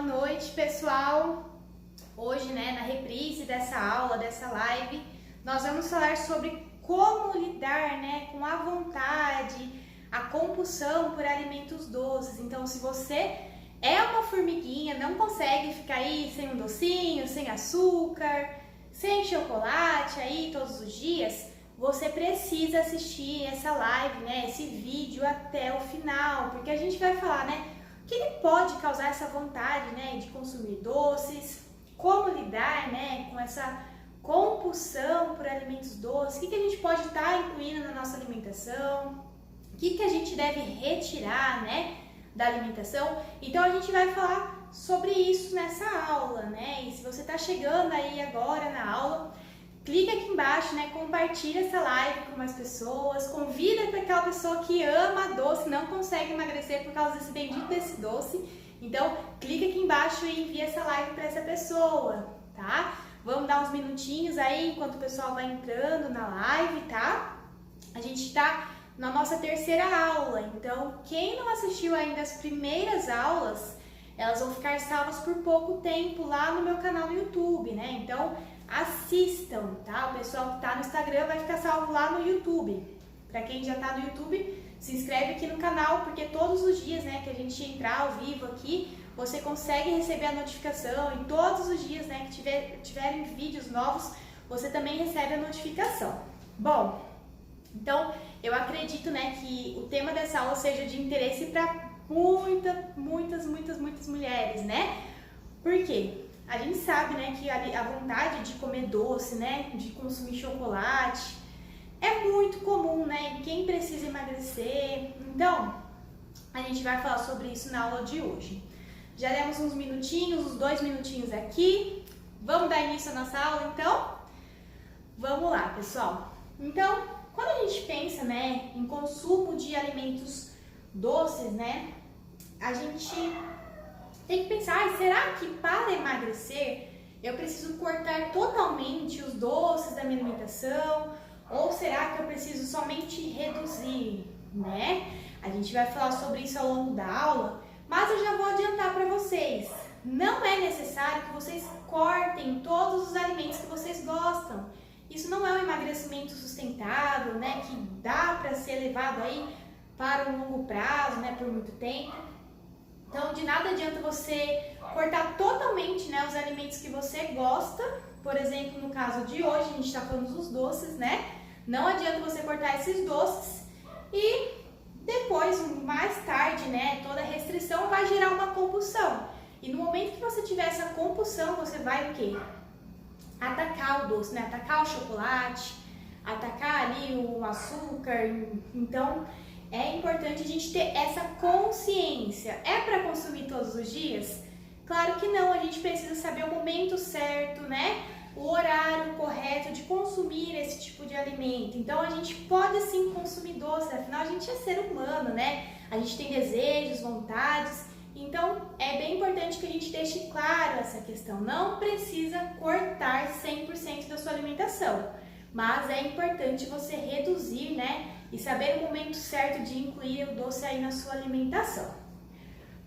Boa noite, pessoal. Hoje, na reprise dessa aula, dessa live, nós vamos falar sobre como lidar, com a vontade, a compulsão por alimentos doces. Então, se você é uma formiguinha, não consegue ficar aí sem um docinho, sem açúcar, sem chocolate aí todos os dias, você precisa assistir essa live, esse vídeo até o final, porque a gente vai falar, o que pode causar essa vontade, de consumir doces, como lidar, com essa compulsão por alimentos doces, o que a gente pode estar incluindo na nossa alimentação, o que a gente deve retirar, da alimentação. Então a gente vai falar sobre isso nessa aula, E se você está chegando aí agora na aula, clica aqui embaixo, compartilha essa live com mais pessoas, convida para aquela pessoa que ama doce, não consegue emagrecer por causa desse bendito desse doce. Então, clica aqui embaixo e envia essa live para essa pessoa, tá? Vamos dar uns minutinhos aí enquanto o pessoal vai entrando na live, tá? A gente está na nossa terceira aula, então quem não assistiu ainda as primeiras aulas, elas vão ficar salvas por pouco tempo lá no meu canal no YouTube, Então, assistam, tá? O pessoal que tá no Instagram vai ficar salvo lá no YouTube. Pra quem já tá no YouTube, se inscreve aqui no canal, porque todos os dias, que a gente entrar ao vivo aqui, você consegue receber a notificação, e todos os dias, que tiverem vídeos novos, você também recebe a notificação. Bom, então, eu acredito, que o tema dessa aula seja de interesse para muitas mulheres, Por quê? A gente sabe, que a vontade de comer doce, de consumir chocolate, é muito comum, em quem precisa emagrecer. Então, a gente vai falar sobre isso na aula de hoje. Já demos uns minutinhos, uns 2 minutinhos aqui. Vamos dar início à nossa aula, então? Vamos lá, pessoal. Então, quando a gente pensa, em consumo de alimentos doces, a gente tem que pensar, será que para emagrecer eu preciso cortar totalmente os doces da minha alimentação? Ou será que eu preciso somente reduzir, A gente vai falar sobre isso ao longo da aula, mas eu já vou adiantar para vocês. Não é necessário que vocês cortem todos os alimentos que vocês gostam. Isso não é um emagrecimento sustentável, que dá para ser levado aí para um longo prazo, por muito tempo. Então, de nada adianta você cortar totalmente, os alimentos que você gosta. Por exemplo, no caso de hoje, a gente está falando dos doces, Não adianta você cortar esses doces e depois, mais tarde, toda restrição vai gerar uma compulsão. E no momento que você tiver essa compulsão, você vai o quê? Atacar o doce, Atacar o chocolate, atacar ali o açúcar. Então, é importante a gente ter essa consciência. É para consumir todos os dias? Claro que não, a gente precisa saber o momento certo, O horário correto de consumir esse tipo de alimento. Então, a gente pode sim consumir doce, afinal a gente é ser humano, A gente tem desejos, vontades. Então, é bem importante que a gente deixe claro essa questão. Não precisa cortar 100% da sua alimentação, mas é importante você reduzir, e saber o momento certo de incluir o doce aí na sua alimentação.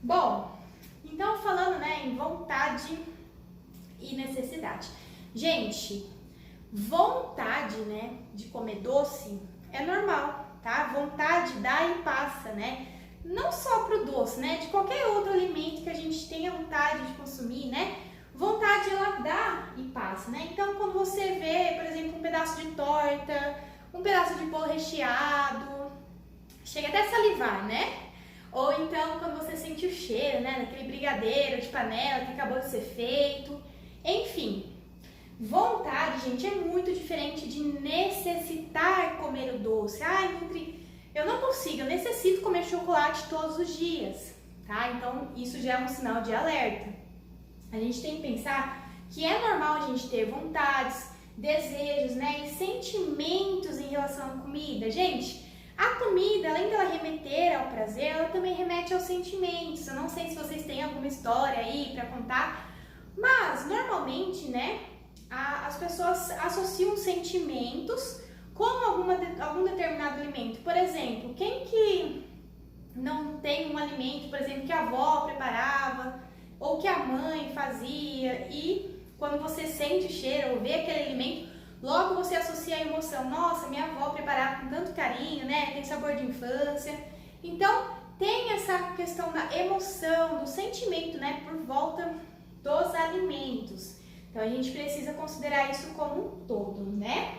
Bom, então falando, em vontade e necessidade. Gente, vontade, de comer doce é normal, tá? Vontade dá e passa, Não só pro doce, de qualquer outro alimento que a gente tenha vontade de consumir, Vontade ela dá e passa, Então, quando você vê, por exemplo, um pedaço de torta, um pedaço de bolo recheado, chega até a salivar, Ou então, quando você sente o cheiro, daquele brigadeiro de panela que acabou de ser feito. Enfim, vontade, gente, é muito diferente de necessitar comer o doce. Eu não consigo, eu necessito comer chocolate todos os dias, tá? Então, isso já é um sinal de alerta. A gente tem que pensar que é normal a gente ter vontades, desejos, e sentimentos em relação à comida. Gente, a comida, além dela remeter ao prazer, ela também remete aos sentimentos. Eu não sei se vocês têm alguma história aí para contar, mas normalmente, as pessoas associam sentimentos com algum determinado alimento. Por exemplo, quem que não tem um alimento, por exemplo, que a avó preparava ou que a mãe fazia, e quando você sente o cheiro ou vê aquele alimento, logo você associa a emoção. Nossa, minha avó preparava com tanto carinho, né? Tem sabor de infância. Então, tem essa questão da emoção, do sentimento, né? Por volta dos alimentos. Então, a gente precisa considerar isso como um todo, né?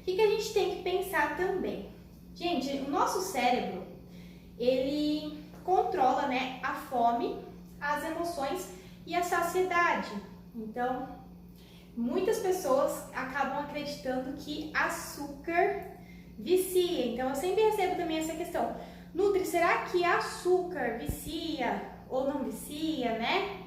O que a gente tem que pensar também? Gente, o nosso cérebro, ele controla, né, a fome, as emoções e a saciedade. Então, muitas pessoas acabam acreditando que açúcar vicia. Então, eu sempre recebo também essa questão. Nutri, será que açúcar vicia ou não vicia, né?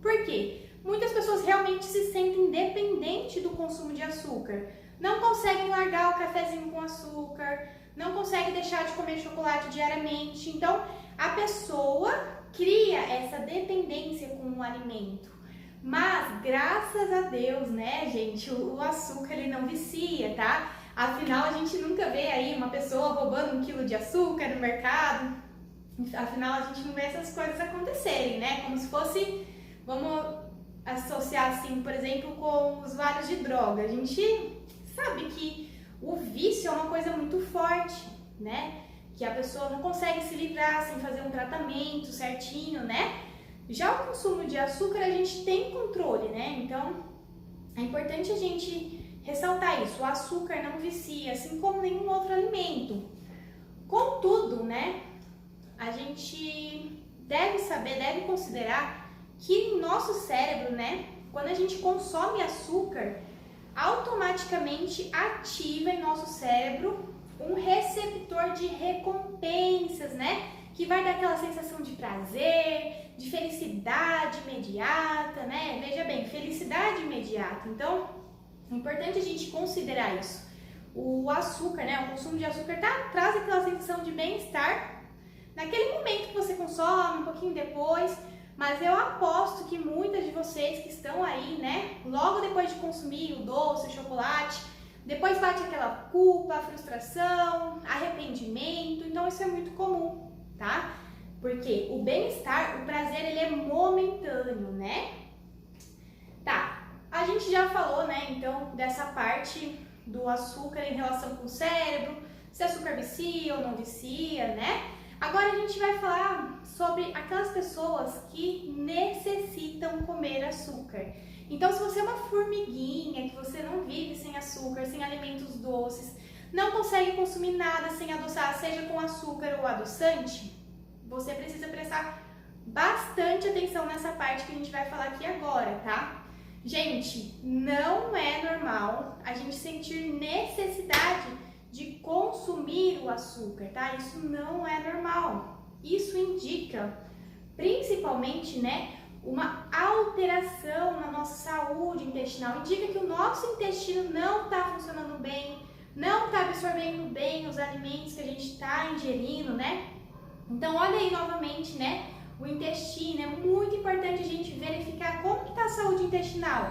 Por quê? Muitas pessoas realmente se sentem dependentes do consumo de açúcar. Não conseguem largar o cafezinho com açúcar, não conseguem deixar de comer chocolate diariamente. Então, a pessoa cria essa dependência com o alimento. Mas, graças a Deus, né, gente, o açúcar ele não vicia, tá? Afinal, a gente nunca vê aí uma pessoa roubando 1 quilo de açúcar no mercado. Afinal, a gente não vê essas coisas acontecerem, né? Como se fosse, vamos associar assim, por exemplo, com usuários de droga. A gente sabe que o vício é uma coisa muito forte, né? Que a pessoa não consegue se livrar sem fazer um tratamento certinho, né? Já o consumo de açúcar a gente tem controle, né? Então é importante a gente ressaltar isso. O açúcar não vicia, assim como nenhum outro alimento. Contudo, né? A gente deve saber, deve considerar que no nosso cérebro, né? Quando a gente consome açúcar, automaticamente ativa em nosso cérebro um receptor de recompensas, né? Que vai dar aquela sensação de prazer, de felicidade imediata, né? Veja bem, felicidade imediata. Então, é importante a gente considerar isso. O açúcar, né? O consumo de açúcar traz aquela sensação de bem-estar naquele momento que você consome, um pouquinho depois. Mas eu aposto que muitas de vocês que estão aí, né? Logo depois de consumir o doce, o chocolate, depois bate aquela culpa, frustração, arrependimento. Então, isso é muito comum, tá? Porque o bem-estar, o prazer, ele é momentâneo, né? Tá, a gente já falou, né, então, dessa parte do açúcar em relação com o cérebro, se açúcar vicia ou não vicia, né? Agora a gente vai falar sobre aquelas pessoas que necessitam comer açúcar. Então, se você é uma formiguinha, que você não vive sem açúcar, sem alimentos doces, não consegue consumir nada sem adoçar, seja com açúcar ou adoçante, você precisa prestar bastante atenção nessa parte que a gente vai falar aqui agora, tá? Gente, não é normal a gente sentir necessidade de consumir o açúcar, tá? Isso não é normal. Isso indica, principalmente, né, uma alteração na nossa saúde intestinal. Indica que o nosso intestino não está funcionando bem, não está absorvendo bem os alimentos que a gente está ingerindo, né? Então, olha aí novamente, né? O intestino, é muito importante a gente verificar como que está a saúde intestinal.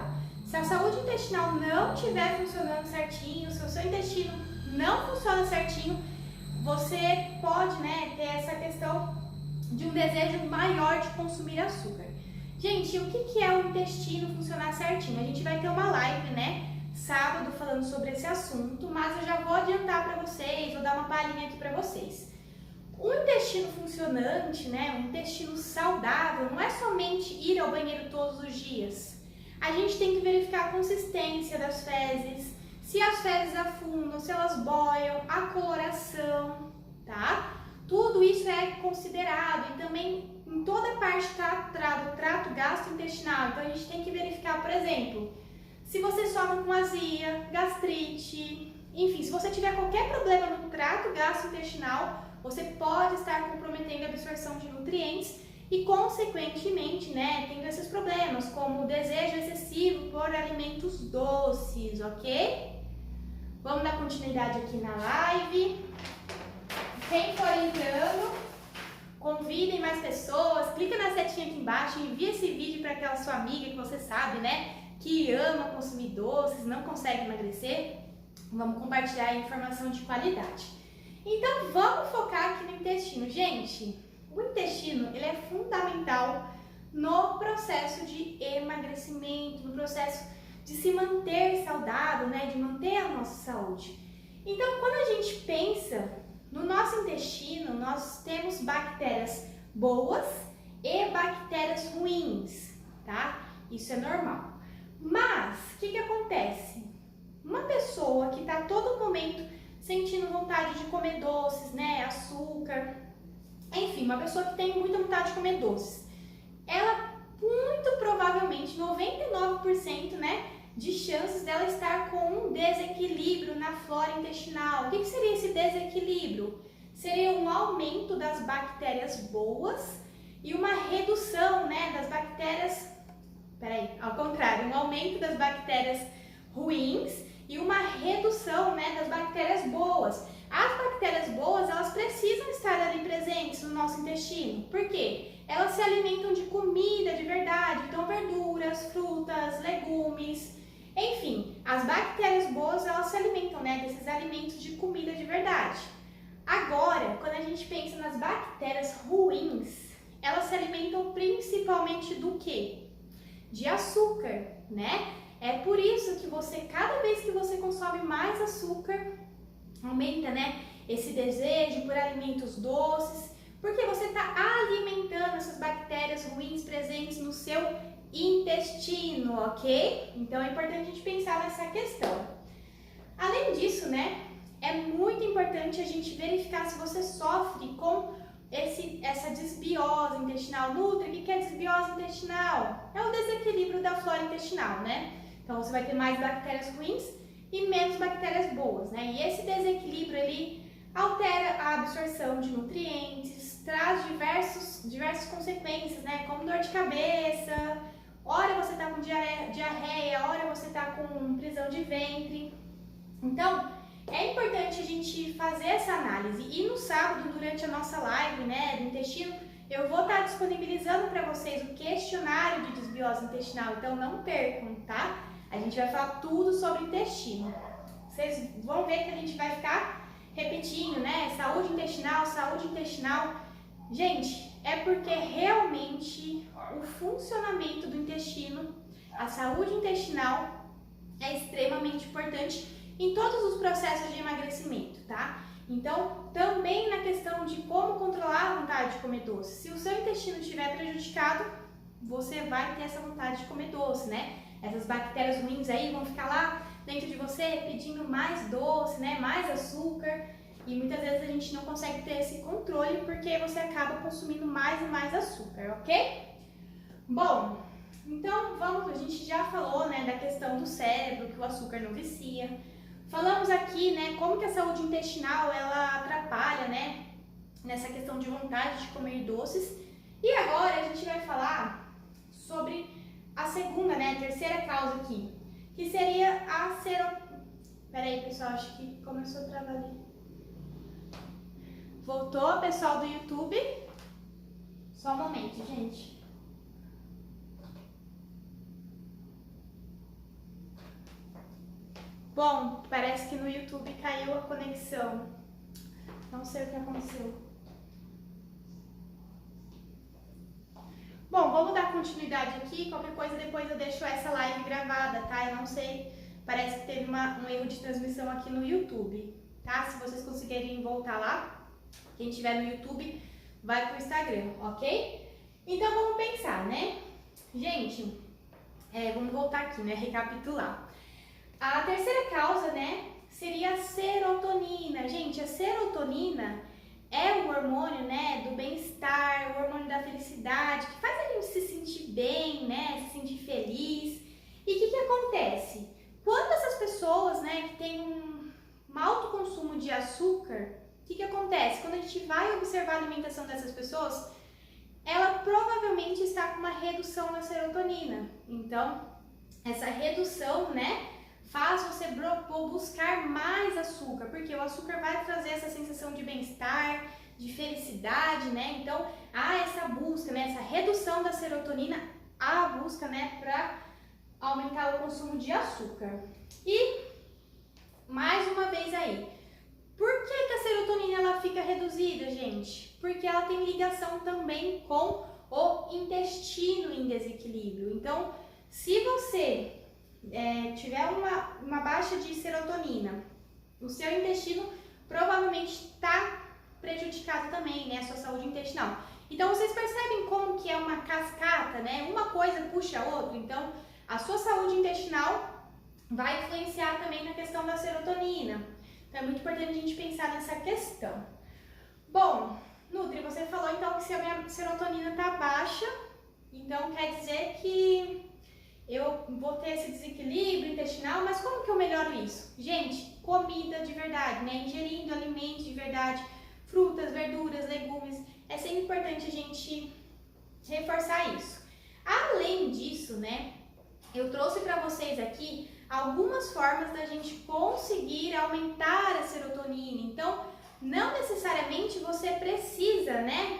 Se a saúde intestinal não estiver funcionando certinho, se o seu intestino não funciona certinho, você pode, né, ter essa questão de um desejo maior de consumir açúcar. Gente, o que é o intestino funcionar certinho? A gente vai ter uma live, né, sábado, falando sobre esse assunto, mas eu já vou adiantar para vocês, vou dar uma palhinha aqui para vocês. Um intestino funcionante, né, um intestino saudável, não é somente ir ao banheiro todos os dias. A gente tem que verificar a consistência das fezes, se as fezes afundam, se elas boiam, a coloração, tá? Tudo isso é considerado e também em toda parte está o trato gastrointestinal. Então a gente tem que verificar, por exemplo, se você sofre com azia, gastrite, enfim, se você tiver qualquer problema no trato gastrointestinal, você pode estar comprometendo a absorção de nutrientes e, consequentemente, né, tendo esses problemas, como o desejo excessivo por alimentos doces, ok? Vamos dar continuidade aqui na live. Quem for entrando, convidem mais pessoas, clica na setinha aqui embaixo e envia esse vídeo para aquela sua amiga que você sabe, né, que ama consumir doces, não consegue emagrecer. Vamos compartilhar informação de qualidade. Então, vamos focar aqui no intestino. Gente, o intestino, ele é fundamental no processo de emagrecimento, no processo de se manter saudável, né, de manter a nossa saúde. Então, quando a gente pensa no nosso intestino, nós temos bactérias boas e bactérias ruins, tá? Isso é normal. Mas, o que acontece? Uma pessoa que está a todo momento sentindo vontade de comer doces, né, açúcar, enfim, uma pessoa que tem muita vontade de comer doces, ela muito provavelmente, 99%, né, de chances dela estar com um desequilíbrio na flora intestinal. O que seria esse desequilíbrio? Seria um aumento das bactérias boas e uma redução, né, das bactérias, ao contrário, um aumento das bactérias ruins e uma redução, né, das bactérias boas. As bactérias boas, elas precisam estar ali presentes no nosso intestino. Por quê? Elas se alimentam de comida de verdade, então verduras, frutas, legumes, enfim, as bactérias boas, elas se alimentam, né, desses alimentos de comida de verdade. Agora, quando a gente pensa nas bactérias ruins, elas se alimentam principalmente do quê? De açúcar, né? É por isso que você, cada vez que você consome mais açúcar, aumenta, né, esse desejo por alimentos doces, porque você está alimentando essas bactérias ruins presentes no seu intestino, ok? Então é importante a gente pensar nessa questão. Além disso, né, é muito importante a gente verificar se você sofre com essa desbiose intestinal. Nutri, o que é desbiose intestinal? É o desequilíbrio da flora intestinal, né? Então você vai ter mais bactérias ruins e menos bactérias boas, né? E esse desequilíbrio ele altera a absorção de nutrientes, traz diversas consequências, né? Como dor de cabeça, hora você tá com diarreia, hora você tá com prisão de ventre. Então, é importante a gente fazer essa análise. E no sábado, durante a nossa live, né, do intestino, eu vou estar disponibilizando para vocês o questionário de desbiose intestinal. Então, não percam, tá? A gente vai falar tudo sobre intestino. Vocês vão ver que a gente vai ficar repetindo, né? Saúde intestinal. Gente, é porque realmente o funcionamento do intestino, a saúde intestinal é extremamente importante em todos os processos de emagrecimento, tá? Então, também na questão de como controlar a vontade de comer doce. Se o seu intestino estiver prejudicado, você vai ter essa vontade de comer doce, né? Essas bactérias ruins aí vão ficar lá dentro de você pedindo mais doce, né? Mais açúcar. E muitas vezes a gente não consegue ter esse controle porque você acaba consumindo mais e mais açúcar, ok? Bom, então a gente já falou, né, da questão do cérebro, que o açúcar não vicia. Falamos aqui, né, como que a saúde intestinal ela atrapalha, né, nessa questão de vontade de comer doces. E agora a gente vai falar sobre a segunda, né, a terceira causa aqui, que seria a Peraí, pessoal, acho que começou a travar ali. Voltou, pessoal do YouTube? Só um momento, gente. Bom, parece que no YouTube caiu a conexão. Não sei o que aconteceu. Bom, vamos dar continuidade aqui. Qualquer coisa depois eu deixo essa live gravada, tá? Eu não sei, parece que teve um erro de transmissão aqui no YouTube, tá? Se vocês conseguirem voltar lá, quem estiver no YouTube vai pro Instagram, ok? Então vamos pensar, né? Gente, vamos voltar aqui, né? Recapitular. A terceira causa, né, seria a serotonina. Gente, a serotonina é o hormônio, né, do bem-estar, o hormônio da felicidade, que faz a gente se sentir bem, né, se sentir feliz. E o que acontece? Quando essas pessoas, né, que têm um alto consumo de açúcar, o que acontece? Quando a gente vai observar a alimentação dessas pessoas, ela provavelmente está com uma redução na serotonina. Então, essa redução, né, faz você buscar mais açúcar, porque o açúcar vai trazer essa sensação de bem-estar, de felicidade, né? Então, há essa busca, né, essa redução da serotonina, a busca, né, para aumentar o consumo de açúcar. E, mais uma vez aí, por que a serotonina ela fica reduzida, gente? Porque ela tem ligação também com o intestino em desequilíbrio. Então, se você tiver uma baixa de serotonina, o seu intestino provavelmente está prejudicado também, né? A sua saúde intestinal. Então, vocês percebem como que é uma cascata, né? Uma coisa puxa a outra. Então, a sua saúde intestinal vai influenciar também na questão da serotonina. Então, é muito importante a gente pensar nessa questão. Bom, Nutri, você falou então que se a minha serotonina está baixa, então quer dizer que eu vou ter esse desequilíbrio intestinal, mas como que eu melhoro isso? Gente, comida de verdade, né? Ingerindo alimentos de verdade, frutas, verduras, legumes. É sempre importante a gente reforçar isso. Além disso, né, eu trouxe para vocês aqui algumas formas da gente conseguir aumentar a serotonina. Então, não necessariamente você precisa, né,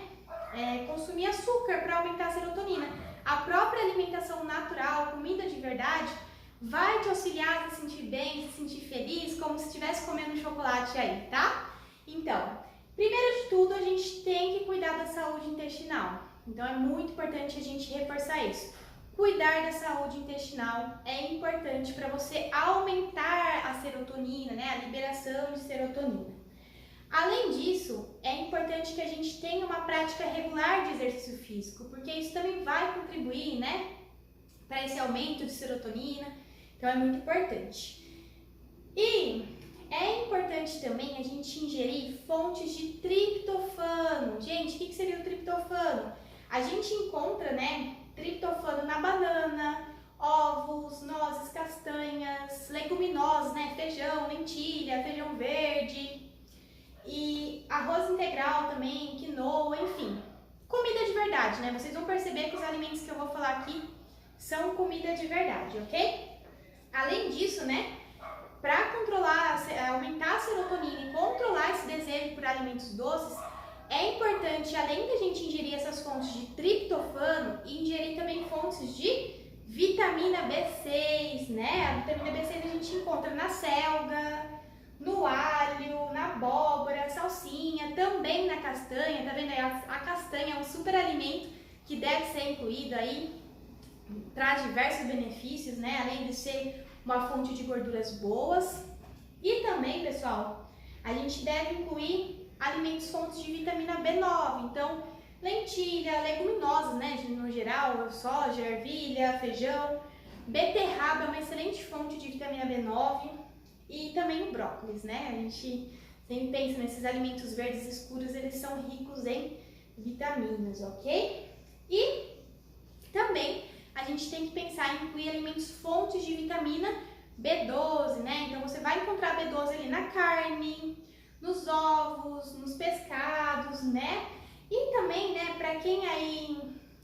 consumir açúcar para aumentar a serotonina. A própria alimentação natural, comida de verdade, vai te auxiliar a se sentir bem, se sentir feliz, como se estivesse comendo chocolate aí, tá? Então, primeiro de tudo, a gente tem que cuidar da saúde intestinal. Então, é muito importante a gente reforçar isso. Cuidar da saúde intestinal é importante para você aumentar a serotonina, né, a liberação de serotonina. Além disso, é importante que a gente tenha uma prática regular de exercício físico, porque isso também vai contribuir, né, para esse aumento de serotonina, então é muito importante. E é importante também a gente ingerir fontes de triptofano. Gente, o que seria o triptofano? A gente encontra, né, triptofano na banana, ovos, nozes, castanhas, leguminosas, né, feijão, lentilha, feijão verde, e arroz integral também, quinoa, enfim. Comida de verdade, né? Vocês vão perceber que os alimentos que eu vou falar aqui são comida de verdade, ok? Além disso, né, para controlar, aumentar a serotonina e controlar esse desejo por alimentos doces, é importante, além da gente ingerir essas fontes de triptofano, ingerir também fontes de vitamina B6, né? A vitamina B6 a gente encontra na selga, no alho, na abóbora, salsinha, também na castanha, tá vendo aí? A castanha é um super alimento que deve ser incluído aí, traz diversos benefícios, né? Além de ser uma fonte de gorduras boas. E também, pessoal, a gente deve incluir alimentos fontes de vitamina B9, então lentilha, leguminosas, né? No geral, soja, ervilha, feijão, beterraba é uma excelente fonte de vitamina B9. E também o brócolis, né? A gente sempre pensa nesses alimentos verdes escuros, eles são ricos em vitaminas, ok? E também a gente tem que pensar em incluir alimentos fontes de vitamina B12, né? Então você vai encontrar B12 ali na carne, nos ovos, nos pescados, né? E também, né, para quem aí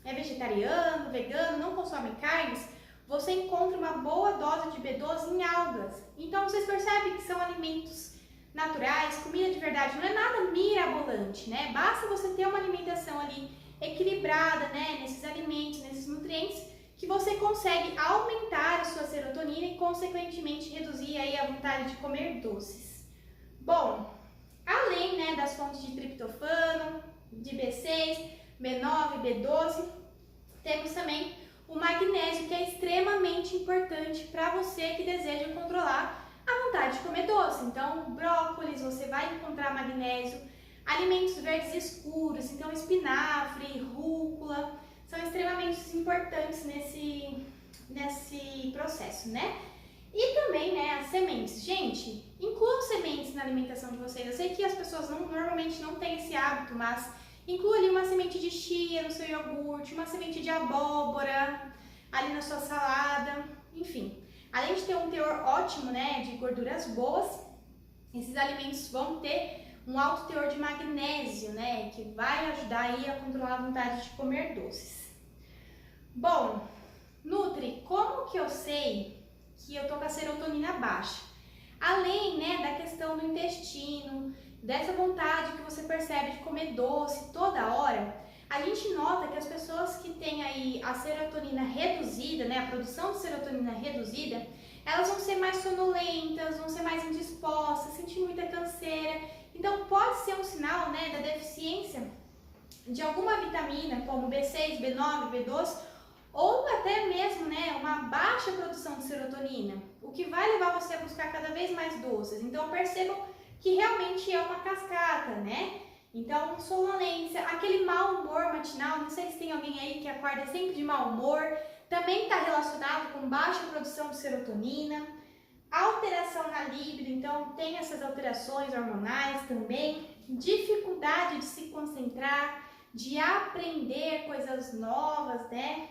é vegetariano, vegano, não consome carnes, você encontra uma boa dose de B12 em algas. Então vocês percebem que são alimentos naturais, comida de verdade, não é nada mirabolante, né? Basta você ter uma alimentação ali equilibrada, né, nesses alimentos, nesses nutrientes, que você consegue aumentar a sua serotonina e consequentemente reduzir aí a vontade de comer doces. Bom, além, né, das fontes de triptofano, de B6, B9, B12, temos também o magnésio, que é extremamente importante para você que deseja controlar a vontade de comer doce. Então, brócolis, você vai encontrar magnésio, alimentos verdes escuros, então espinafre, rúcula, são extremamente importantes nesse processo, né? E também, né, as sementes. Gente, incluam sementes na alimentação de vocês. Eu sei que as pessoas normalmente não têm esse hábito, mas inclua ali uma semente de chia no seu iogurte, uma semente de abóbora ali na sua salada, enfim. Além de ter um teor ótimo, né, de gorduras boas, esses alimentos vão ter um alto teor de magnésio, né, que vai ajudar aí a controlar a vontade de comer doces. Bom, Nutri, como que eu sei que eu tô com a serotonina baixa? Além, né, da questão do intestino, dessa vontade que você percebe de comer doce toda hora, a gente nota que as pessoas que têm aí a serotonina reduzida, né, a produção de serotonina reduzida, elas vão ser mais sonolentas, vão ser mais indispostas, sentir muita canseira. Então pode ser um sinal, né, da deficiência de alguma vitamina, como B6, B9, B12, ou até mesmo, né, uma baixa produção de serotonina, o que vai levar você a buscar cada vez mais doces. Então percebam que realmente é uma cascata, né? Então, sonolência, aquele mau humor matinal, não sei se tem alguém aí que acorda sempre de mau humor, também está relacionado com baixa produção de serotonina, alteração na libido, então tem essas alterações hormonais também, dificuldade de se concentrar, de aprender coisas novas, né?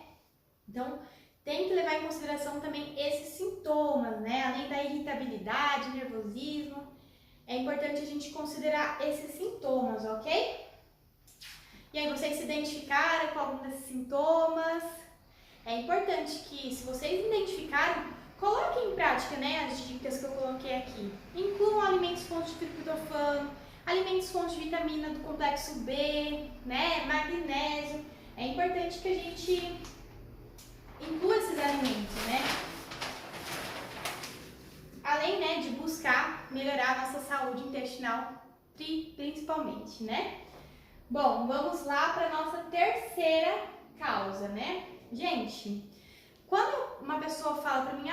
Então, tem que levar em consideração também esses sintomas, né? Além da irritabilidade, nervosismo, é importante a gente considerar esses sintomas, ok? E aí, vocês se identificaram com algum desses sintomas? É importante que, se vocês identificaram, coloquem em prática, né, as dicas que eu coloquei aqui. Incluam alimentos fontes de triptofano, alimentos fontes de vitamina do complexo B, né, magnésio. É importante que a gente inclua esses alimentos, né? Além, né, de buscar melhorar a nossa saúde intestinal, principalmente, né? Bom, vamos lá para a nossa terceira causa, né? Gente, quando uma pessoa fala para mim,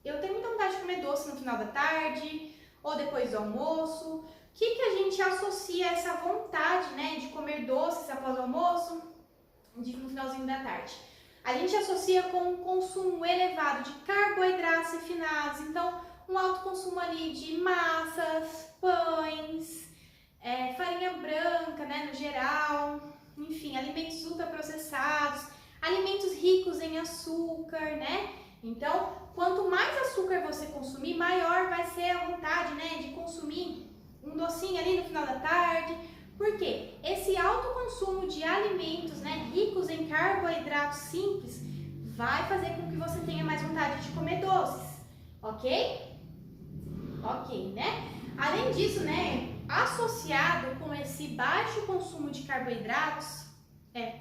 eu tenho muita vontade de comer doce no final da tarde ou depois do almoço, o que a gente associa a essa vontade, né, de comer doces após o almoço, no finalzinho da tarde? A gente associa com um consumo elevado de carboidratos refinados, então um alto consumo ali de massas, pães, farinha branca, né, no geral, enfim, alimentos ultraprocessados, alimentos ricos em açúcar, né? Então, quanto mais açúcar você consumir, maior vai ser a vontade, né, de consumir um docinho ali no final da tarde. Por quê? Esse alto consumo de alimentos, né, ricos em carboidratos simples, vai fazer com que você tenha mais vontade de comer doces, ok? Ok, né? Além disso, né, associado com esse baixo consumo de carboidratos,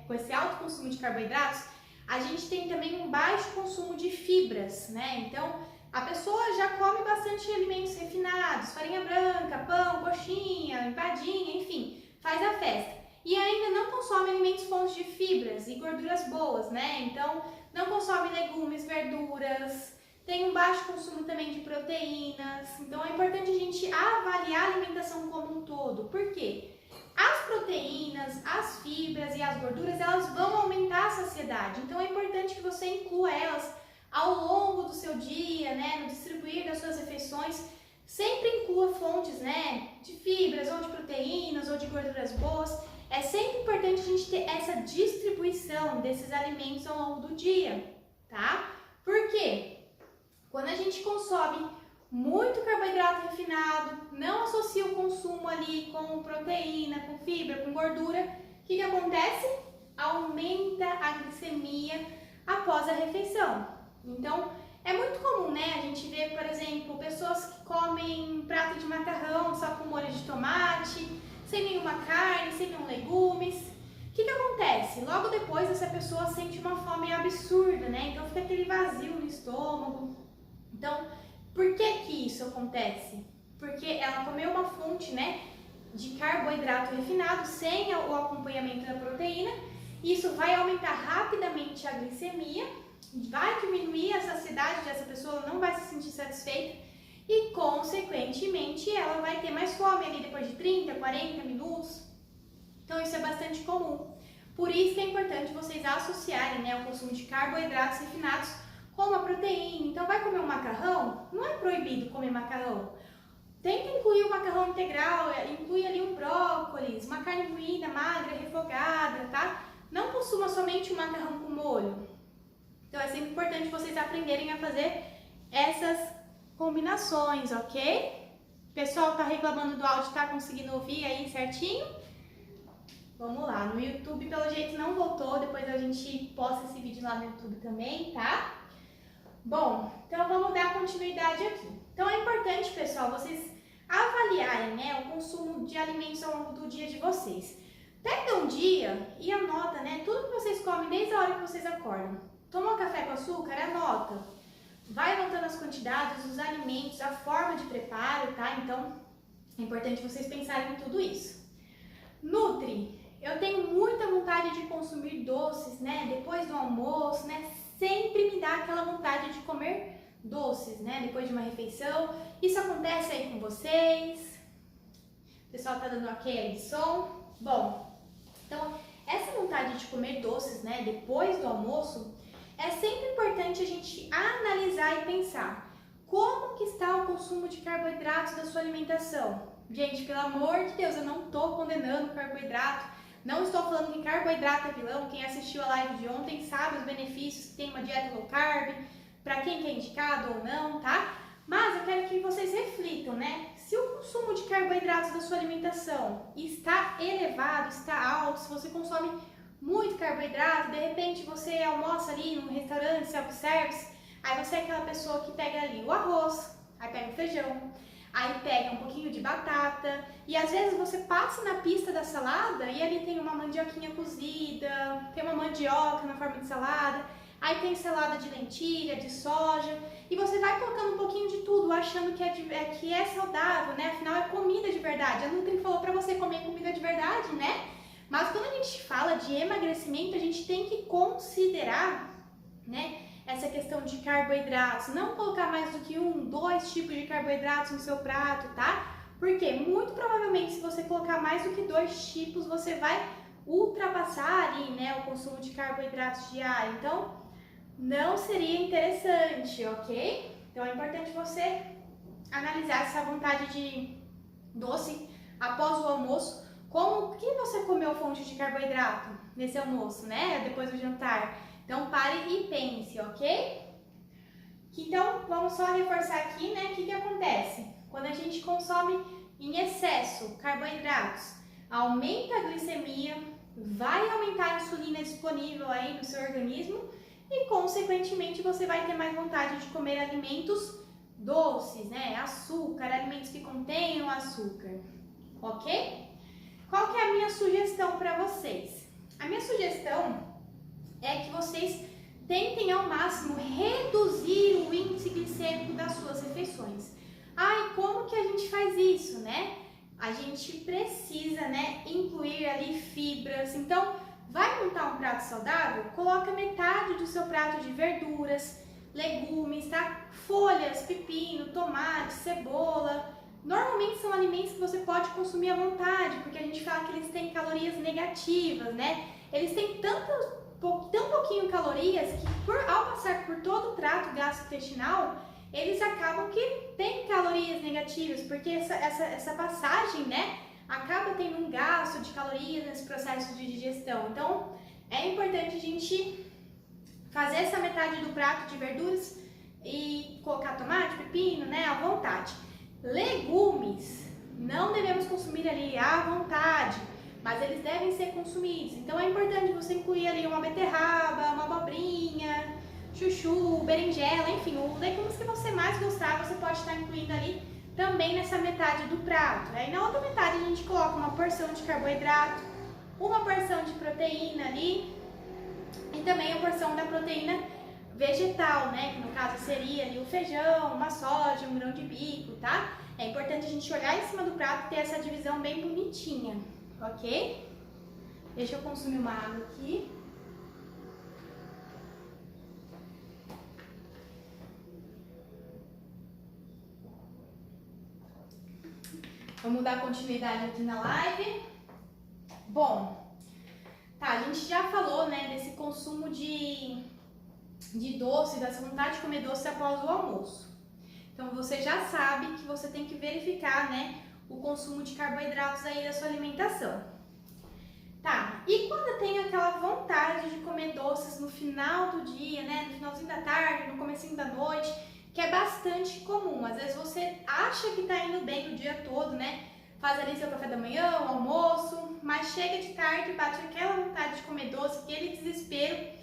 com esse alto consumo de carboidratos, a gente tem também um baixo consumo de fibras, né? Então, a pessoa já come bastante alimentos refinados, farinha branca, pão, coxinha, empadinha, enfim, faz a festa. E ainda não consome alimentos fontes de fibras e gorduras boas, né? Então, não consome legumes, verduras, tem um baixo consumo também de proteínas. Então, é importante a gente avaliar a alimentação como um todo. Por quê? As proteínas, as fibras e as gorduras, elas vão aumentar a saciedade. Então, é importante que você inclua elas ao longo do seu dia, né? No distribuir das suas refeições. Sempre inclua fontes, né, de fibras ou de proteínas ou de gorduras boas. É sempre importante a gente ter essa distribuição desses alimentos ao longo do dia, tá? Por quê? Quando a gente consome muito carboidrato refinado, não associa o consumo ali com proteína, com fibra, com gordura, o que acontece? Aumenta a glicemia após a refeição. Então, é muito comum, né, a gente ver, por exemplo, pessoas que comem um prato de macarrão só com molho de tomate, sem nenhuma carne, sem nenhum legumes. O que acontece? Logo depois essa pessoa sente uma fome absurda, né? Então fica aquele vazio no estômago. Então, por que isso acontece? Porque ela comeu uma fonte, né, de carboidrato refinado sem o acompanhamento da proteína. Isso vai aumentar rapidamente a glicemia, vai diminuir a saciedade dessa pessoa, ela não vai se sentir satisfeita e, consequentemente, ela vai ter mais fome ali depois de 30, 40 minutos. Então, isso é bastante comum. Por isso que é importante vocês associarem, né, o consumo de carboidratos refinados com a proteína. Então, vai comer um macarrão? Não é proibido comer macarrão. Tenta incluir o macarrão integral, inclui ali um brócolis, uma carne moída, magra, refogada, tá? Não consuma somente o macarrão com molho. Então, é sempre importante vocês aprenderem a fazer essas combinações, ok? O pessoal tá reclamando do áudio, tá conseguindo ouvir aí certinho? Vamos lá, no YouTube pelo jeito não voltou, depois a gente posta esse vídeo lá no YouTube também, tá? Bom, então vamos dar continuidade aqui. Então é importante, pessoal, vocês avaliarem, né, o consumo de alimentos ao longo do dia de vocês. Pega um dia e anota, né, tudo que vocês comem desde a hora que vocês acordam. Tomou café com açúcar? Anota. Vai anotando as quantidades, os alimentos, a forma de preparo, tá? Então, é importante vocês pensarem em tudo isso. Nutri, eu tenho muita vontade de consumir doces, né? Depois do almoço, né? Sempre me dá aquela vontade de comer doces, né? Depois de uma refeição. Isso acontece aí com vocês? O pessoal tá dando ok aí de som? Bom, então essa vontade de comer doces, né? Depois do almoço, é sempre importante a gente analisar e pensar como que está o consumo de carboidratos da sua alimentação. Gente, pelo amor de Deus, eu não estou condenando carboidrato, não estou falando que carboidrato é vilão. Quem assistiu a live de ontem sabe os benefícios que tem uma dieta low carb, para quem que é indicado ou não, tá? Mas eu quero que vocês reflitam, né? Se o consumo de carboidratos da sua alimentação está elevado, está alto, se você consome muito carboidrato, de repente você almoça ali num restaurante, self-service, aí você é aquela pessoa que pega ali o arroz, aí pega o feijão, aí pega um pouquinho de batata, e às vezes você passa na pista da salada e ali tem uma mandioquinha cozida, tem uma mandioca na forma de salada, aí tem salada de lentilha, de soja, e você vai colocando um pouquinho de tudo, achando que é saudável, né? Afinal é comida de verdade. A Nutri falou pra você comer comida de verdade, né? Mas quando a gente fala de emagrecimento, a gente tem que considerar, né, essa questão de carboidratos. Não colocar mais do que 2 tipos de carboidratos no seu prato, tá? Porque muito provavelmente se você colocar mais do que 2 tipos, você vai ultrapassar ali, né, o consumo de carboidratos diário. Então, não seria interessante, ok? Então é importante você analisar essa vontade de doce após o almoço. Como que você comeu fonte de carboidrato nesse almoço, né? Depois do jantar. Então pare e pense, ok? Então vamos só reforçar aqui, né? O que acontece? Quando a gente consome em excesso carboidratos, aumenta a glicemia, vai aumentar a insulina disponível aí no seu organismo e, consequentemente, você vai ter mais vontade de comer alimentos doces, né? Açúcar, alimentos que contenham açúcar, ok? Qual que é a minha sugestão para vocês? A minha sugestão é que vocês tentem ao máximo reduzir o índice glicêmico das suas refeições. E como que a gente faz isso, né? A gente precisa, né, incluir ali fibras. Então, vai montar um prato saudável? Coloca metade do seu prato de verduras, legumes, tá? Folhas, pepino, tomate, cebola. Normalmente são alimentos que você pode consumir à vontade, porque a gente fala que eles têm calorias negativas, né? Eles têm tão pouquinho calorias que ao passar por todo o trato gastrointestinal, eles acabam que têm calorias negativas, porque essa passagem, né, acaba tendo um gasto de calorias nesse processo de digestão. Então, é importante a gente fazer essa metade do prato de verduras e colocar tomate, pepino, né, à vontade. Legumes, não devemos consumir ali à vontade, mas eles devem ser consumidos. Então, é importante você incluir ali uma beterraba, uma abobrinha, chuchu, berinjela, enfim, os legumes que você mais gostar, você pode estar incluindo ali também nessa metade do prato. Aí na outra metade a gente coloca uma porção de carboidrato, uma porção de proteína ali e também a porção da proteína vegetal, né? Que no caso seria ali o feijão, uma soja, um grão de bico, tá? É importante a gente olhar em cima do prato e ter essa divisão bem bonitinha, ok? Deixa eu consumir uma água aqui. Vamos dar continuidade aqui na live. Bom, tá, a gente já falou, né, desse consumo de doce, dessa vontade de comer doce após o almoço. Então, você já sabe que você tem que verificar, né, o consumo de carboidratos aí da sua alimentação. Tá, e quando tem aquela vontade de comer doces no final do dia, né, no finalzinho da tarde, no comecinho da noite, que é bastante comum. Às vezes você acha que tá indo bem o dia todo, né? Faz ali seu café da manhã, o almoço, mas chega de tarde e bate aquela vontade de comer doce, aquele desespero,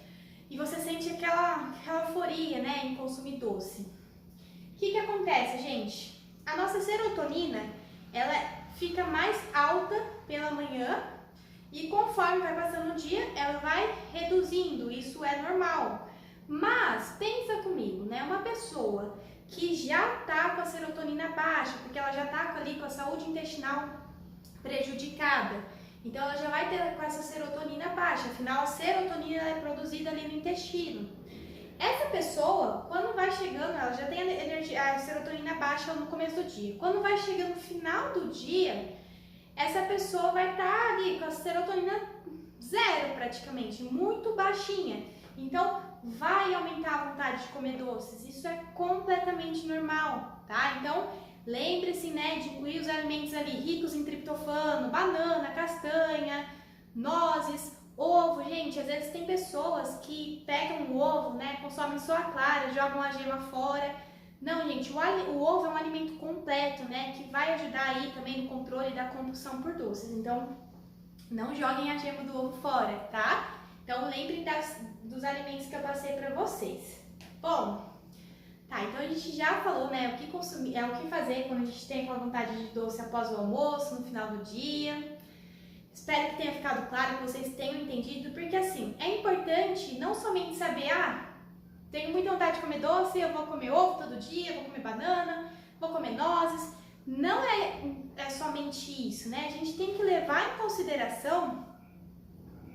e você sente aquela euforia, né, em consumir doce. O que acontece, gente? A nossa serotonina, ela fica mais alta pela manhã e conforme vai passando o dia, ela vai reduzindo. Isso é normal. Mas, pensa comigo, né? Uma pessoa que já tá com a serotonina baixa, porque ela já tá ali com a saúde intestinal prejudicada, Então ela já vai ter com essa serotonina baixa, afinal a serotonina é produzida ali no intestino. Essa pessoa, quando vai chegando, ela já tem a serotonina baixa no começo do dia. Quando vai chegando no final do dia, essa pessoa vai estar ali com a serotonina zero praticamente, muito baixinha. Então vai aumentar a vontade de comer doces, isso é completamente normal, tá? Então lembre-se, né, de incluir os alimentos ali ricos em triptofano, banana, castanha, nozes, ovo. Gente, às vezes tem pessoas que pegam o ovo, né, consomem só a clara, jogam a gema fora. Não, gente, o ovo é um alimento completo, né, que vai ajudar aí também no controle da compulsão por doces. Então, não joguem a gema do ovo fora, tá? Então, lembrem dos alimentos que eu passei pra vocês. Bom, tá, então a gente já falou, né, o que consumir, o que fazer quando a gente tem aquela vontade de doce após o almoço, no final do dia. Espero que tenha ficado claro, que vocês tenham entendido, porque assim, é importante não somente saber, tenho muita vontade de comer doce, eu vou comer ovo todo dia, vou comer banana, vou comer nozes. Não é somente isso, né? A gente tem que levar em consideração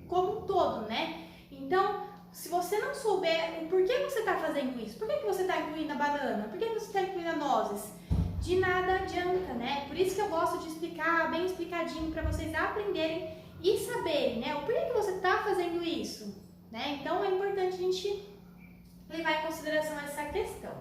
como um todo, né? Então, se você não souber o porquê você está fazendo isso, por que você está incluindo a banana, por que você está incluindo a nozes, de nada adianta, né? Por isso que eu gosto de explicar bem explicadinho para vocês aprenderem e saberem, né? O porquê que você está fazendo isso, né? Então é importante a gente levar em consideração essa questão.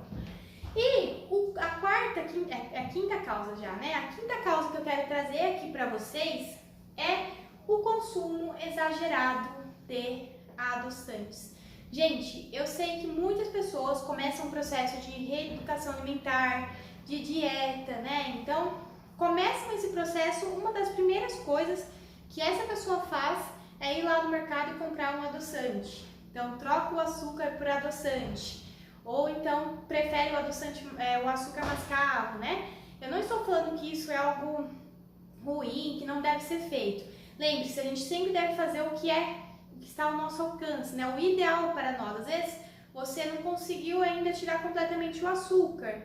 E a quinta causa já, né? A quinta causa que eu quero trazer aqui para vocês é o consumo exagerado de adoçantes. Gente, eu sei que muitas pessoas começam um processo de reeducação alimentar, de dieta, né? Então, começam esse processo, uma das primeiras coisas que essa pessoa faz é ir lá no mercado e comprar um adoçante. Então, troca o açúcar por adoçante. Ou então, prefere o adoçante, o açúcar mascavo, né? Eu não estou falando que isso é algo ruim, que não deve ser feito. Lembre-se, a gente sempre deve fazer o que está ao nosso alcance, né? O ideal para nós. Às vezes, você não conseguiu ainda tirar completamente o açúcar,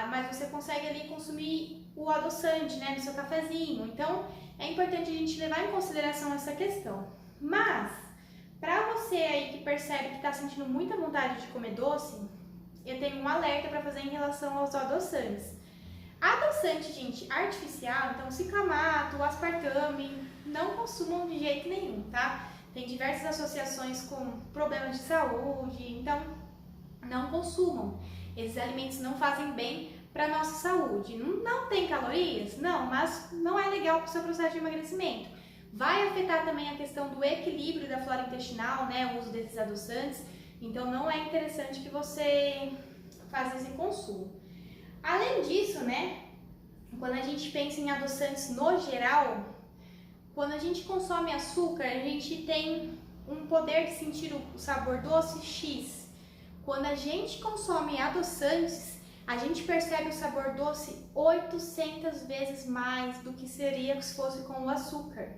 mas você consegue ali consumir o adoçante, né, no seu cafezinho. Então, é importante a gente levar em consideração essa questão. Mas, para você aí que percebe que está sentindo muita vontade de comer doce, eu tenho um alerta para fazer em relação aos adoçantes. Adoçante, gente, artificial, então ciclamato, aspartame, não consumam de jeito nenhum, tá? Tem diversas associações com problemas de saúde, então não consumam. Esses alimentos não fazem bem para a nossa saúde. Não tem calorias? Não, mas não é legal para o seu processo de emagrecimento. Vai afetar também a questão do equilíbrio da flora intestinal, né, o uso desses adoçantes. Então não é interessante que você faça esse consumo. Além disso, né, quando a gente pensa em adoçantes no geral, quando a gente consome açúcar, a gente tem um poder de sentir o sabor doce X. Quando a gente consome adoçantes, a gente percebe o sabor doce 800 vezes mais do que seria se fosse com o açúcar.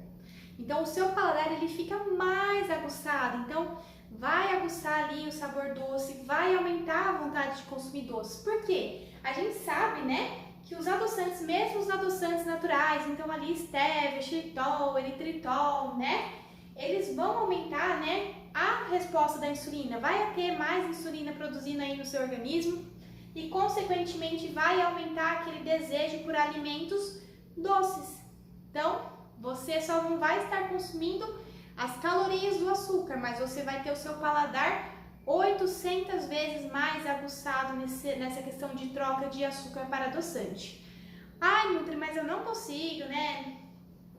Então o seu paladar ele fica mais aguçado, então vai aguçar ali o sabor doce, vai aumentar a vontade de consumir doces. Por quê? A gente sabe, né, que os adoçantes, mesmo os adoçantes naturais, então ali stevia, xilitol, eritritol, né, eles vão aumentar, né, a resposta da insulina, vai ter mais insulina produzindo aí no seu organismo e consequentemente vai aumentar aquele desejo por alimentos doces. Então, você só não vai estar consumindo as calorias do açúcar, mas você vai ter o seu paladar 800 vezes mais aguçado nessa questão de troca de açúcar para adoçante. Ai, Nutri, mas eu não consigo, né?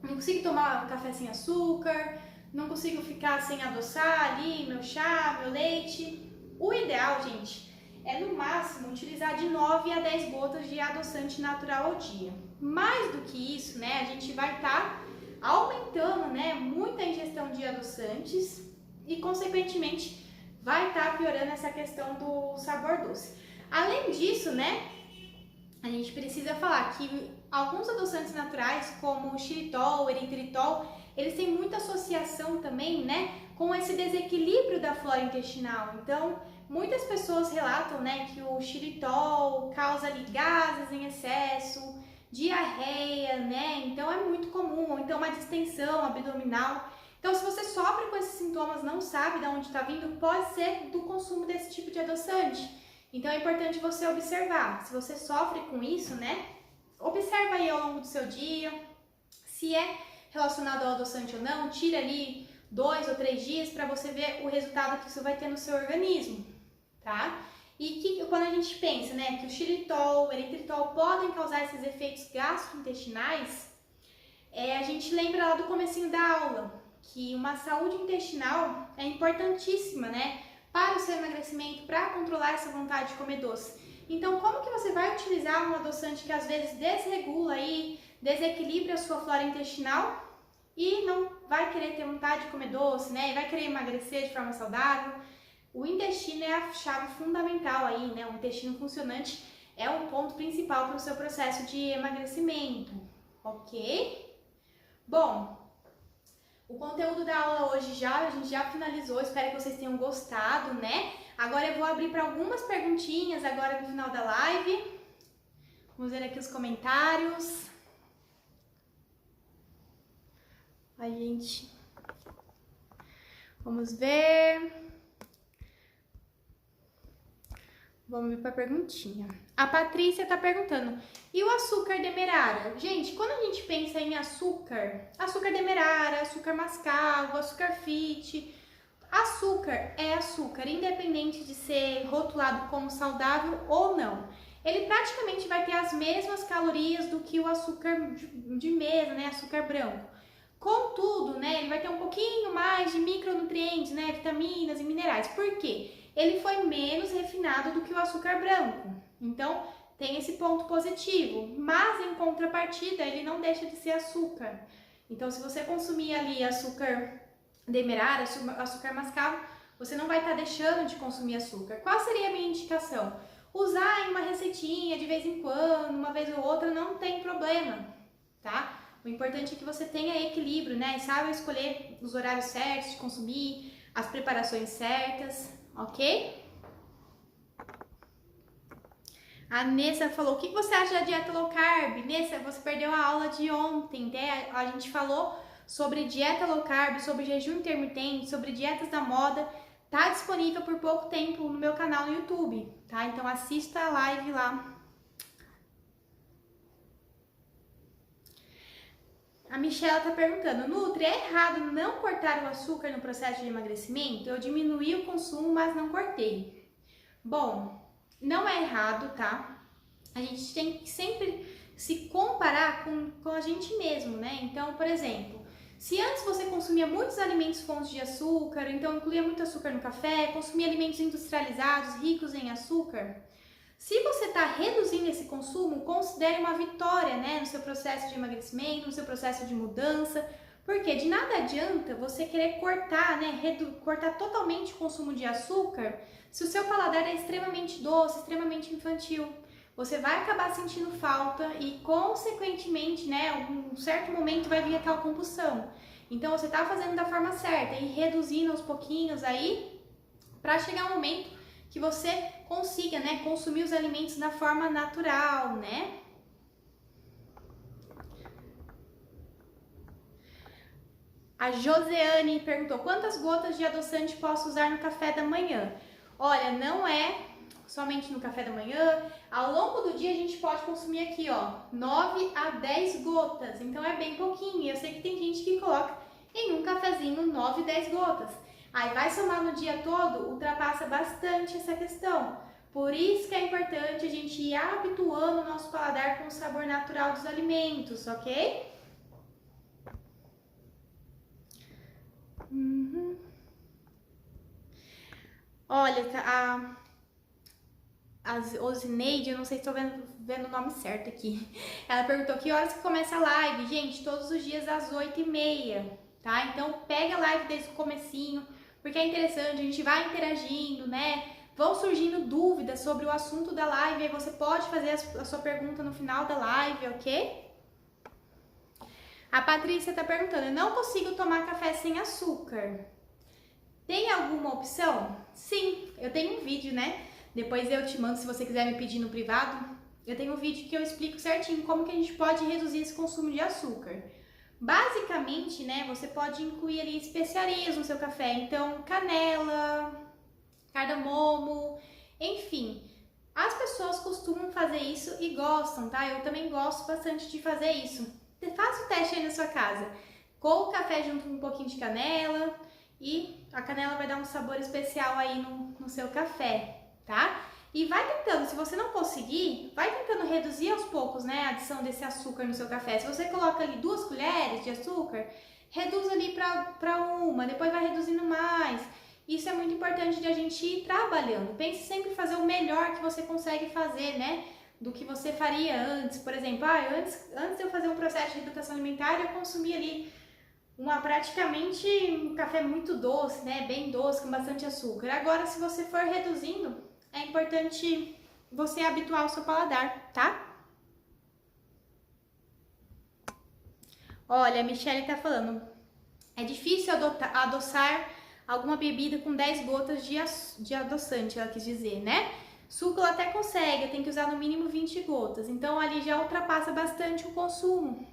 Não consigo tomar um café sem açúcar, não consigo ficar sem adoçar ali meu chá, meu leite. O ideal, gente, é no máximo utilizar de 9 a 10 gotas de adoçante natural ao dia. Mais do que isso, né, a gente vai estar aumentando, né, muita ingestão de adoçantes e, consequentemente, vai estar piorando essa questão do sabor doce. Além disso, né, a gente precisa falar que alguns adoçantes naturais, como o xilitol, o eritritol, eles têm muita associação também, né, com esse desequilíbrio da flora intestinal. Então, muitas pessoas relatam, né, que o xilitol causa ali gases em excesso, diarreia, né? Então é muito comum, ou então uma distensão abdominal. Então, se você sofre com esses sintomas, não sabe de onde está vindo, pode ser do consumo desse tipo de adoçante. Então, é importante você observar. Se você sofre com isso, né? Observa aí ao longo do seu dia, se é relacionado ao adoçante ou não, tira ali 2 ou 3 dias para você ver o resultado que isso vai ter no seu organismo, tá? E que quando a gente pensa, né, que o xilitol, o eritritol podem causar esses efeitos gastrointestinais, a gente lembra lá do comecinho da aula, que uma saúde intestinal é importantíssima, né, para o seu emagrecimento, para controlar essa vontade de comer doce. Então, como que você vai utilizar um adoçante que às vezes desregula aí, desequilibra a sua flora intestinal e não vai querer ter vontade de comer doce, né, e vai querer emagrecer de forma saudável? O intestino é a chave fundamental aí, né, o intestino funcionante é um ponto principal para o seu processo de emagrecimento, ok? Bom, o conteúdo da aula hoje a gente já finalizou, espero que vocês tenham gostado, né? Agora eu vou abrir para algumas perguntinhas agora no final da live. Vamos ver aqui os comentários. Ai, gente. Vamos ver. Vamos ver para a perguntinha. A Patrícia está perguntando, e o açúcar demerara? Gente, quando a gente pensa em açúcar demerara, açúcar mascavo, açúcar fit, açúcar é açúcar, independente de ser rotulado como saudável ou não. Ele praticamente vai ter as mesmas calorias do que o açúcar de mesa, né, açúcar branco. Contudo, né, ele vai ter um pouquinho mais de micronutrientes, né, vitaminas e minerais. Por quê? Ele foi menos refinado do que o açúcar branco. Então, tem esse ponto positivo. Mas, em contrapartida, ele não deixa de ser açúcar. Então, se você consumir ali açúcar demerara, açúcar mascavo, você não vai estar deixando de consumir açúcar. Qual seria a minha indicação? Usar em uma receitinha de vez em quando, uma vez ou outra, não tem problema, tá? O importante é que você tenha equilíbrio, né? E saiba escolher os horários certos de consumir, as preparações certas, ok? A Nessa falou, o que você acha da dieta low carb? Nessa, você perdeu a aula de ontem, né? A gente falou sobre dieta low carb, sobre jejum intermitente, sobre dietas da moda. Tá disponível por pouco tempo no meu canal no YouTube, tá? Então assista a live lá. A Michelle tá perguntando, Nutri, é errado não cortar o açúcar no processo de emagrecimento? Eu diminuí o consumo, mas não cortei. Bom, não é errado, tá? A gente tem que sempre se comparar com a gente mesmo, né? Então, por exemplo, se antes você consumia muitos alimentos fontes de açúcar, então incluía muito açúcar no café, consumia alimentos industrializados, ricos em açúcar, se você está reduzindo esse consumo, considere uma vitória, né, no seu processo de emagrecimento, no seu processo de mudança, porque de nada adianta você querer cortar, né, cortar totalmente o consumo de açúcar, se o seu paladar é extremamente doce, extremamente infantil. Você vai acabar sentindo falta e, consequentemente, né, um certo momento vai vir aquela compulsão. Então, você está fazendo da forma certa e reduzindo aos pouquinhos aí, para chegar um momento que você consiga, né, consumir os alimentos da forma natural, né? A Joseane perguntou, quantas gotas de adoçante posso usar no café da manhã? Olha, não é somente no café da manhã, ao longo do dia a gente pode consumir aqui, ó, 9 a 10 gotas, então é bem pouquinho, eu sei que tem gente que coloca em um cafezinho 9, 10 gotas. Aí vai somar no dia todo, ultrapassa bastante essa questão. Por isso que é importante a gente ir habituando o nosso paladar com o sabor natural dos alimentos, ok? Olha, a Osineide, eu não sei se estou vendo o nome certo aqui. Ela perguntou que horas que começa a live. Gente, todos os dias às 8h30, tá? Então pega a live desde o comecinho, porque é interessante, a gente vai interagindo, né? Vão surgindo dúvidas sobre o assunto da live, aí você pode fazer a sua pergunta no final da live, ok? A Patrícia tá perguntando, eu não consigo tomar café sem açúcar. Tem alguma opção? Sim, eu tenho um vídeo, né? Depois eu te mando, se você quiser me pedir no privado, eu tenho um vídeo que eu explico certinho como que a gente pode reduzir esse consumo de açúcar. Basicamente, né, você pode incluir ali especiarias no seu café, então canela, cardamomo, enfim. As pessoas costumam fazer isso e gostam, tá? Eu também gosto bastante de fazer isso. Faça o teste aí na sua casa. Com o café junto com um pouquinho de canela e a canela vai dar um sabor especial aí no seu café, tá? E vai tentando, se você não conseguir, vai tentando reduzir aos poucos, né, a adição desse açúcar no seu café. Se você coloca ali 2 colheres de açúcar, reduz ali para uma, depois vai reduzindo mais. Isso é muito importante de a gente ir trabalhando. Pense sempre em fazer o melhor que você consegue fazer, né, do que você faria antes. Por exemplo, antes de eu fazer um processo de educação alimentar, eu consumia ali praticamente um café muito doce, né, bem doce, com bastante açúcar. Agora, se você for reduzindo, é importante você habituar o seu paladar, tá? Olha, a Michelle tá falando, é difícil adoçar alguma bebida com 10 gotas de adoçante, ela quis dizer, né? Suco ela até consegue, tem que usar no mínimo 20 gotas, então ali já ultrapassa bastante o consumo,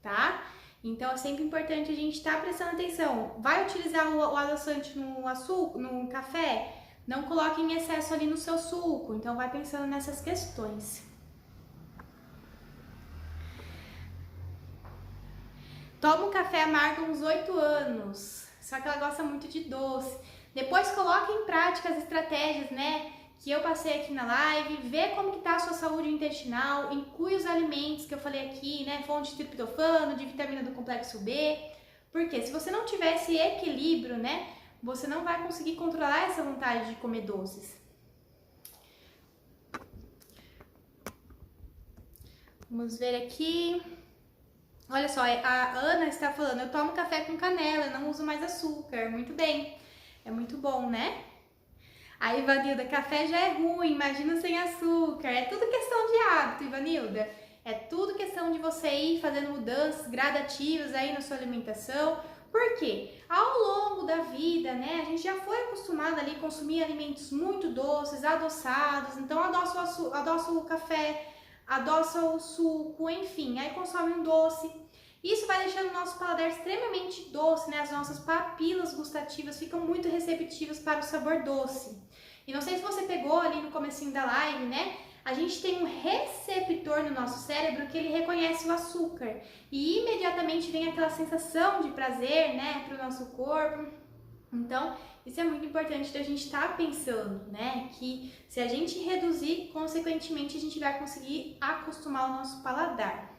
tá? Então é sempre importante a gente estar prestando atenção. Vai utilizar o adoçante no açúcar, no café? Não coloque em excesso ali no seu suco, então vai pensando nessas questões. Toma um café amargo uns 8 anos, só que ela gosta muito de doce. Depois coloque em prática as estratégias, né, que eu passei aqui na live, vê como que tá a sua saúde intestinal, inclui os alimentos que eu falei aqui, né, fonte de triptofano, de vitamina do complexo B, porque se você não tiver esse equilíbrio, né, você não vai conseguir controlar essa vontade de comer doces. Vamos ver aqui. Olha só, a Ana está falando, eu tomo café com canela, eu não uso mais açúcar. Muito bem, é muito bom, né? Aí, Ivanilda, café já é ruim, imagina sem açúcar. É tudo questão de hábito, Ivanilda. É tudo questão de você ir fazendo mudanças gradativas aí na sua alimentação. Por quê? Ao longo da vida, né, a gente já foi acostumado ali a consumir alimentos muito doces, adoçados, então adoça o café, adoça o suco, enfim, aí consome um doce. Isso vai deixando o nosso paladar extremamente doce, né, as nossas papilas gustativas ficam muito receptivas para o sabor doce. E não sei se você pegou ali no comecinho da live, né, a gente tem um receptor no nosso cérebro que ele reconhece o açúcar e imediatamente vem aquela sensação de prazer, né, para o nosso corpo. Então, isso é muito importante da gente estar pensando, né, que se a gente reduzir, consequentemente a gente vai conseguir acostumar o nosso paladar.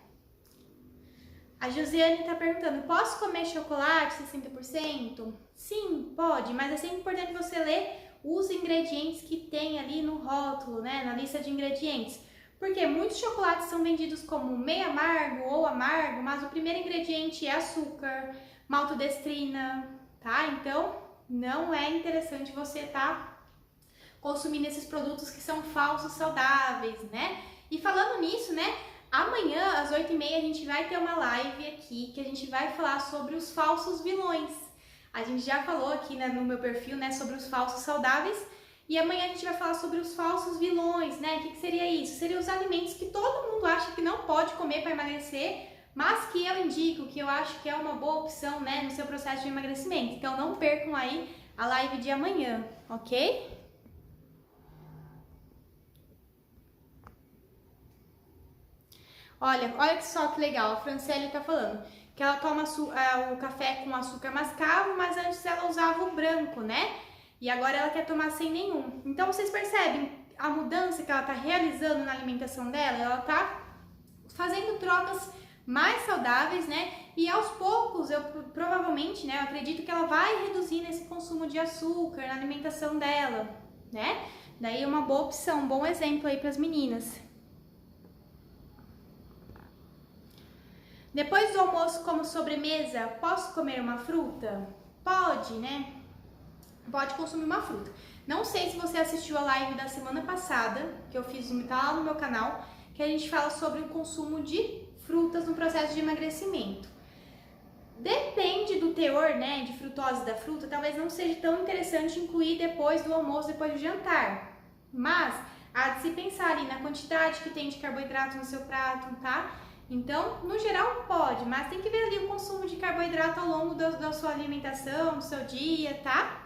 A Josiane está perguntando, posso comer chocolate 60%? Sim, pode, mas é sempre importante você ler os ingredientes que tem ali no rótulo, né, na lista de ingredientes. Porque muitos chocolates são vendidos como meio amargo ou amargo, mas o primeiro ingrediente é açúcar, maltodestrina, tá? Então, não é interessante você estar consumindo esses produtos que são falsos saudáveis, né? E falando nisso, né, amanhã às 8h30 a gente vai ter uma live aqui que a gente vai falar sobre os falsos vilões. A gente já falou aqui, né, no meu perfil, né, sobre os falsos saudáveis e amanhã a gente vai falar sobre os falsos vilões, né? O que seria isso? Seriam os alimentos que todo mundo acha que não pode comer para emagrecer, mas que eu indico, que eu acho que é uma boa opção, né, no seu processo de emagrecimento. Então não percam aí a live de amanhã, ok? Olha só que legal, a Franciele tá falando que ela toma o café com açúcar mascavo, mas antes ela usava o branco, né? E agora ela quer tomar sem nenhum. Então vocês percebem a mudança que ela tá realizando na alimentação dela? Ela tá fazendo trocas mais saudáveis, né? E aos poucos, provavelmente, né? Eu acredito que ela vai reduzindo esse consumo de açúcar na alimentação dela, né? Daí é uma boa opção, um bom exemplo aí para as meninas. Depois do almoço, como sobremesa, posso comer uma fruta? Pode, né? Pode consumir uma fruta. Não sei se você assistiu a live da semana passada, que eu fiz, tá lá no meu canal, que a gente fala sobre o consumo de frutas no processo de emagrecimento. Depende do teor, né, de frutose da fruta, talvez não seja tão interessante incluir depois do almoço, depois do jantar. Mas há de se pensar ali na quantidade que tem de carboidrato no seu prato, tá? Então, no geral pode, mas tem que ver ali o consumo de carboidrato ao longo da sua alimentação, do seu dia, tá?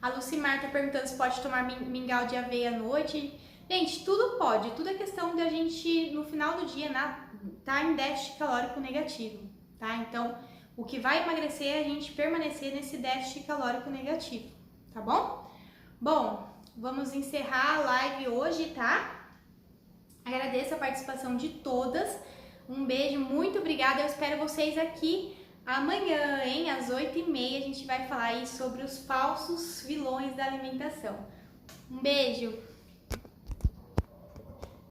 A Lucimar tá perguntando se pode tomar mingau de aveia à noite. Gente, tudo pode, tudo é questão da gente, no final do dia, tá em déficit calórico negativo, tá? Então, o que vai emagrecer é a gente permanecer nesse déficit calórico negativo, tá bom? Bom, vamos encerrar a live hoje, tá? Agradeço a participação de todas. Um beijo, muito obrigada. Eu espero vocês aqui amanhã, hein? Às 8h30 a gente vai falar aí sobre os falsos vilões da alimentação. Um beijo!